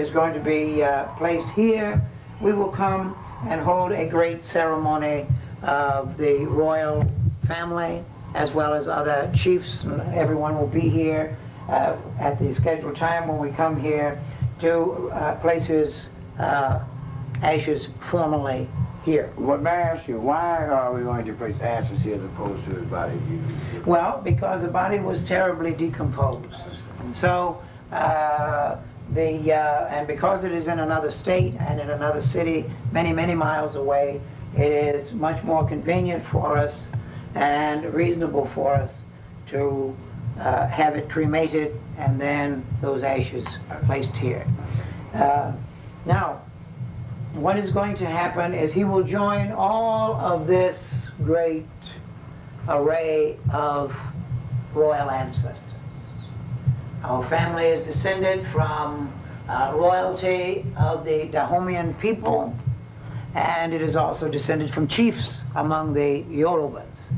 is going to be placed here. We will come and hold a great ceremony of the royal family, as well as other chiefs, and everyone will be here at the scheduled time when we come here to place his ashes formally here. Well, may I ask you, why are we going to place ashes here as opposed to his body? Well, because the body was terribly decomposed. And so, and because it is in another state and in another city, many, many miles away, it is much more convenient for us and reasonable for us to have it cremated and then those ashes are placed here. Now, what is going to happen is he will join all of this great array of royal ancestors. Our family is descended from royalty of the Dahomian people, and it is also descended from chiefs among the Yorubas.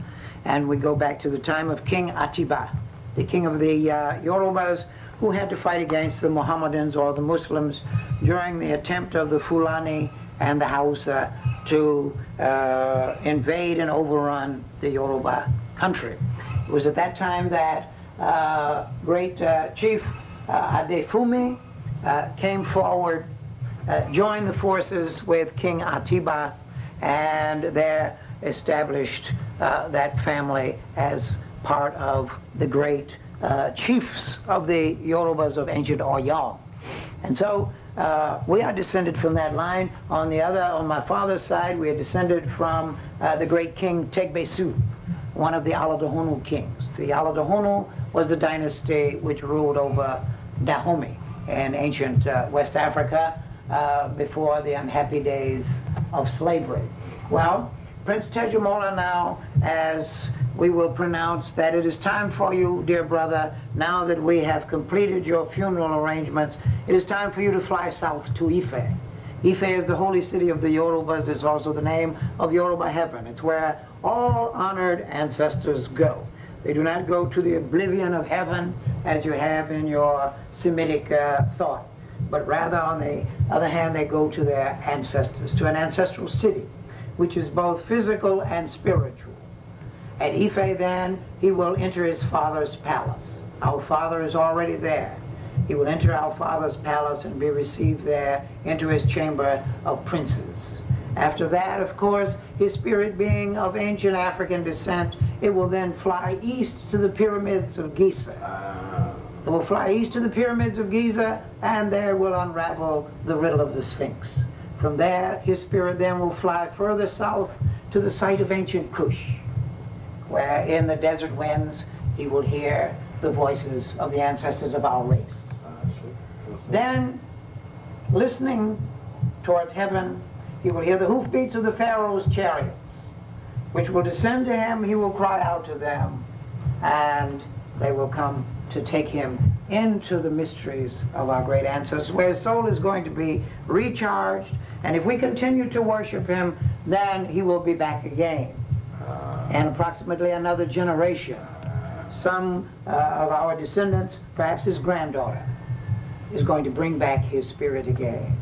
And we go back to the time of King Atiba, the king of the Yorubas, who had to fight against the Mohammedans or the Muslims during the attempt of the Fulani and the Hausa to invade and overrun the Yoruba country. It was at that time that great chief Adefumi came forward, joined the forces with King Atiba, and there established that family as part of the great chiefs of the Yorubas of ancient Oyo. And so we are descended from that line. On my father's side, we are descended from the great king Tegbesu, one of the Aladahonu kings. The Aladahonu was the dynasty which ruled over Dahomey in ancient West Africa before the unhappy days of slavery. Well, Prince Tejumola now, as we will pronounce that it is time for you, dear brother, now that we have completed your funeral arrangements, it is time for you to fly south to Ife. Ife is the holy city of the Yorubas. It's also the name of Yoruba heaven. It's where all honored ancestors go. They do not go to the oblivion of heaven as you have in your Semitic thought, but rather, on the other hand, they go to their ancestors, to an ancestral city, which is both physical and spiritual. At Ife, then, he will enter his father's palace. Our father is already there. He will enter our father's palace and be received there into his chamber of princes. After that, of course, his spirit being of ancient African descent, it will then fly east to the pyramids of Giza. It will fly east to the pyramids of Giza, and there will unravel the riddle of the Sphinx. From there, his spirit then will fly further south to the site of ancient Kush, where in the desert winds he will hear the voices of the ancestors of our race. Then, listening towards heaven, he will hear the hoofbeats of the Pharaoh's chariots, which will descend to him. He will cry out to them, and they will come to take him into the mysteries of our great ancestors, where his soul is going to be recharged, and if we continue to worship him, then he will be back again. And approximately another generation, some of our descendants, perhaps his granddaughter, is going to bring back his spirit again.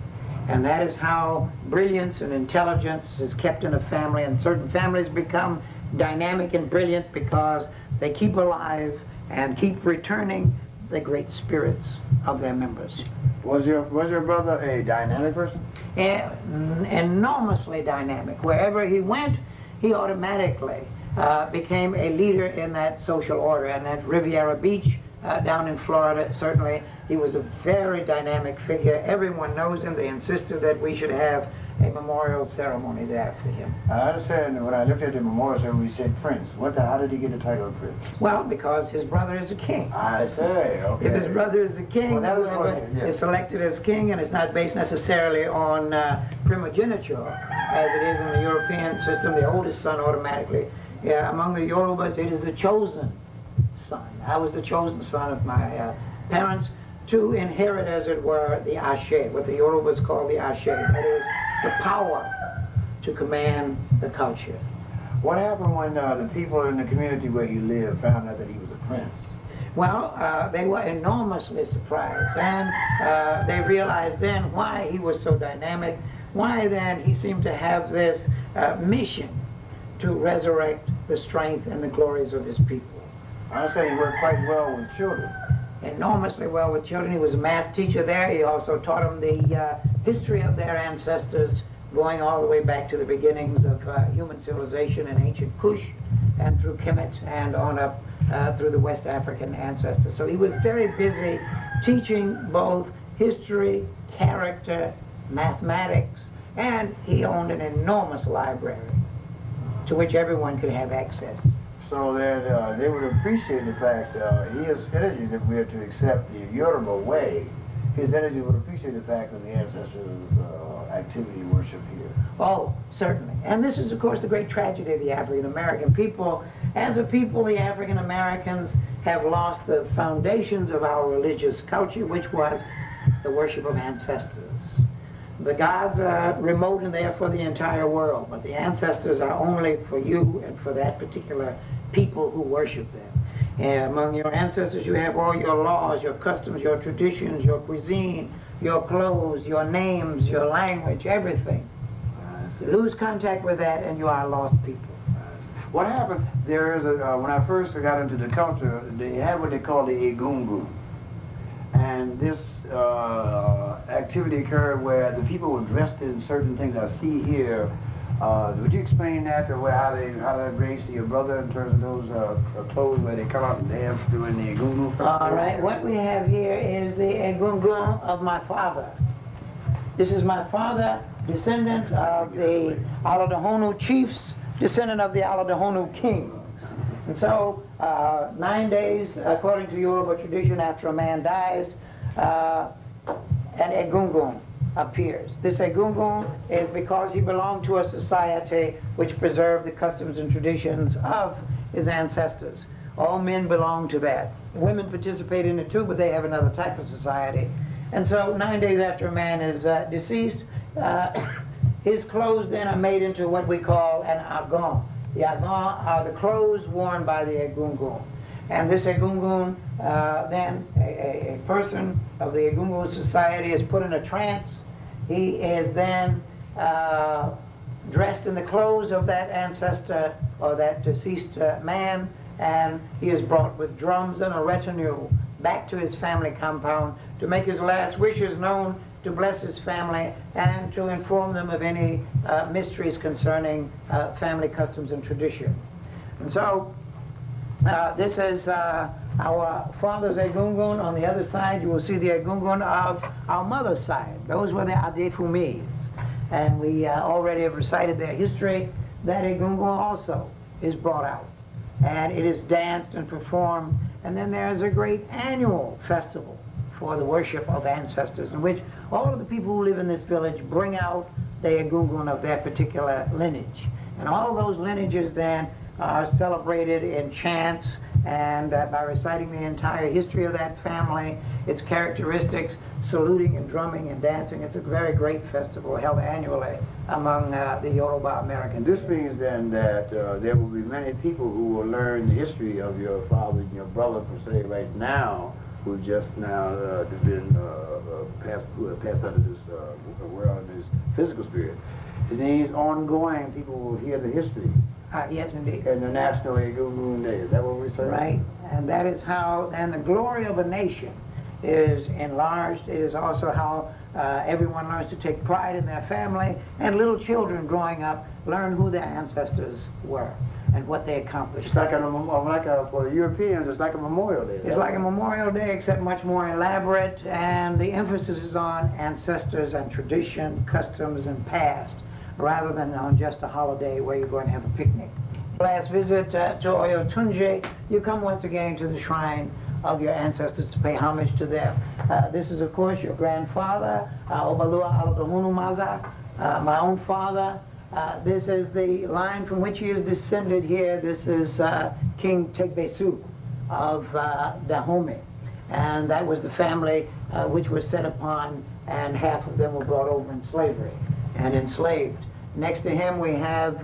And that is how brilliance and intelligence is kept in a family, and certain families become dynamic and brilliant because they keep alive and keep returning the great spirits of their members. Was your brother a dynamic person? Enormously dynamic. Wherever he went, he automatically became a leader in that social order. And at Riviera Beach, down in Florida, certainly, he was a very dynamic figure. Everyone knows him. They insisted that we should have a memorial ceremony there for him. I understand when I looked at the memorial ceremony, we said Prince. How did he get the title of Prince? Well, because his brother is a king. I say, okay. If his brother is a king, well, whoever is selected as king, and it's not based necessarily on primogeniture, as it is in the European system, the oldest son automatically. Yeah, among the Yorubas, it is the chosen son. I was the chosen son of my parents to inherit, as it were, the ashe, what the Yorubas call the ashe. That is the power to command the culture. What happened when the people in the community where he lived found out that he was a prince? Well, they were enormously surprised, and they realized then why he was so dynamic, why then he seemed to have this mission to resurrect the strength and the glories of his people. I say he worked quite well with children. Enormously well with children. He was a math teacher there. He also taught them the history of their ancestors, going all the way back to the beginnings of human civilization in ancient Kush, and through Kemet, and on up through the West African ancestors. So he was very busy teaching both history, character, mathematics, and he owned an enormous library to which everyone could have access. So that they would appreciate the fact his energies, if we are to accept the Yoruba way, his energy would appreciate the fact that the ancestors' activity worship here. Oh, certainly. And this is, of course, the great tragedy of the African American people. As a people, the African Americans have lost the foundations of our religious culture, which was the worship of ancestors. The gods are remote and there for the entire world, but the ancestors are only for you and for that particular people who worship them. And among your ancestors, you have all your laws, your customs, your traditions, your cuisine, your clothes, your names, your language, everything. You lose contact with that and you are lost people. What happened, there is a, when I first got into the culture, they had what they call the Egungun. And this activity occurred where the people were dressed in certain things I see here. Would you explain that, or how they raise to your brother in terms of those clothes where they come out and dance during the Egungun festival? All right, what we have here is the Egungun of my father. This is my father, descendant of the Aladahonu chiefs, descendant of the Aladahonu kings. And so, 9 days, according to Yoruba tradition, after a man dies, an Egungun appears. This Egungun is because he belonged to a society which preserved the customs and traditions of his ancestors. All men belong to that. Women participate in it too, but they have another type of society. And so 9 days after a man is deceased, his clothes then are made into what we call an agon. The agon are the clothes worn by the Egungun. And this Egungun, then a person of the Egungun society is put in a trance. He is then dressed in the clothes of that ancestor or that deceased man, and he is brought with drums and a retinue back to his family compound to make his last wishes known, to bless his family, and to inform them of any mysteries concerning family customs and tradition. And so this is our father's Egungun. On the other side, you will see the Egungun of our mother's side. Those were the Adefumis. And we already have recited their history. That Egungun also is brought out. And it is danced and performed. And then there is a great annual festival for the worship of ancestors, in which all of the people who live in this village bring out the Egungun of their particular lineage. And all those lineages then are celebrated in chants and by reciting the entire history of that family, its characteristics, saluting and drumming and dancing. It's a very great festival held annually among the Yoruba Americans. This means then that there will be many people who will learn the history of your father and your brother, per se, right now, who just now been passed out of this world in his physical spirit. It means ongoing people will hear the history. Yes, indeed. And the National Egungun Day, is that what we're saying? Right, and that is how, and the glory of a nation is enlarged. It is also how everyone learns to take pride in their family, and little children growing up learn who their ancestors were and what they accomplished. It's like for the Europeans, it's like a Memorial Day. It's like a Memorial Day, except much more elaborate, and the emphasis is on ancestors and tradition, customs, and past, rather than on just a holiday where you're going to have a picnic. Last visit to Oyotunji, you come once again to the shrine of your ancestors to pay homage to them. This is, of course, your grandfather, Obalua Aladahunu Maza, my own father. This is the line from which he is descended here. This is King Tegbesu of Dahomey. And that was the family which was set upon, and half of them were brought over in slavery and enslaved. Next to him we have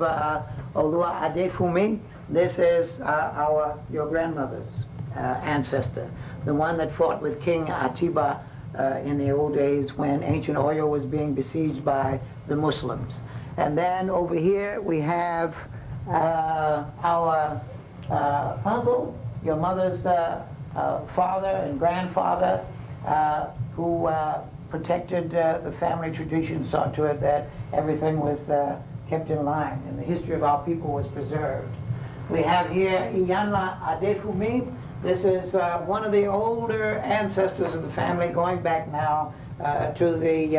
Olua Adefumi. This is your grandmother's ancestor, the one that fought with King Atiba in the old days when ancient Oyo was being besieged by the Muslims. And then over here we have our uncle, your mother's father and grandfather, who protected the family tradition, saw to it that everything was kept in line and the history of our people was preserved. We have here Iyanla Adefumi. This is one of the older ancestors of the family, going back now to the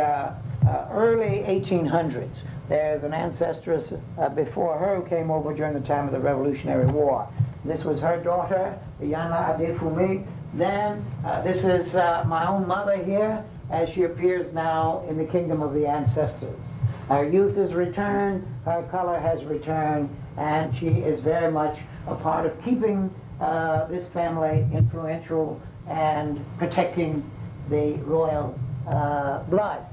early 1800s. There's an ancestress before her who came over during the time of the Revolutionary War. This was her daughter, Iyanla Adefumi. Then this is my own mother here, as she appears now in the kingdom of the ancestors. Her youth has returned, her color has returned, and she is very much a part of keeping this family influential and protecting the royal blood.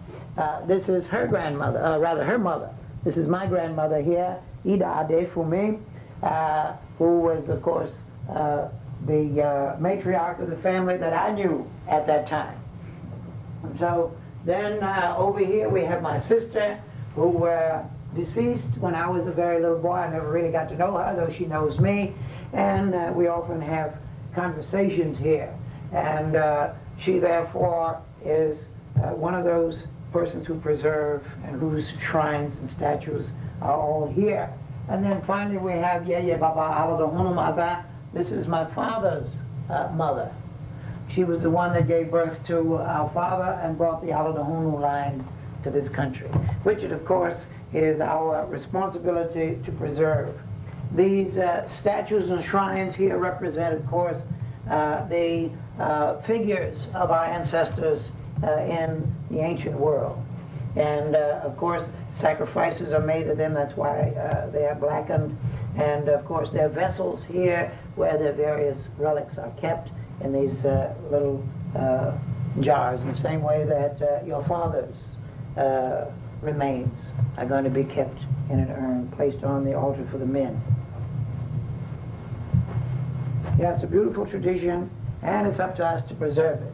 This is her grandmother, rather her mother. This is my grandmother here, Ida Adefumi, who was, of course, the matriarch of the family that I knew at that time. And so then over here we have my sister, who were deceased when I was a very little boy. I never really got to know her, though she knows me. And we often have conversations here. And she, therefore, is one of those persons who preserve and whose shrines and statues are all here. And then finally we have Yeye Baba Aladohunu Mother. This is my father's mother. She was the one that gave birth to our father and brought the Aladohunu line to this country, which, of course, is our responsibility to preserve. These statues and shrines here represent, of course, the figures of our ancestors in the ancient world. And, of course, sacrifices are made to them. That's why they are blackened. And, of course, there are vessels here where their various relics are kept in these little jars, in the same way that your father's remains are going to be kept in an urn placed on the altar for the men. Yeah, it's a beautiful tradition, and it's up to us to preserve it.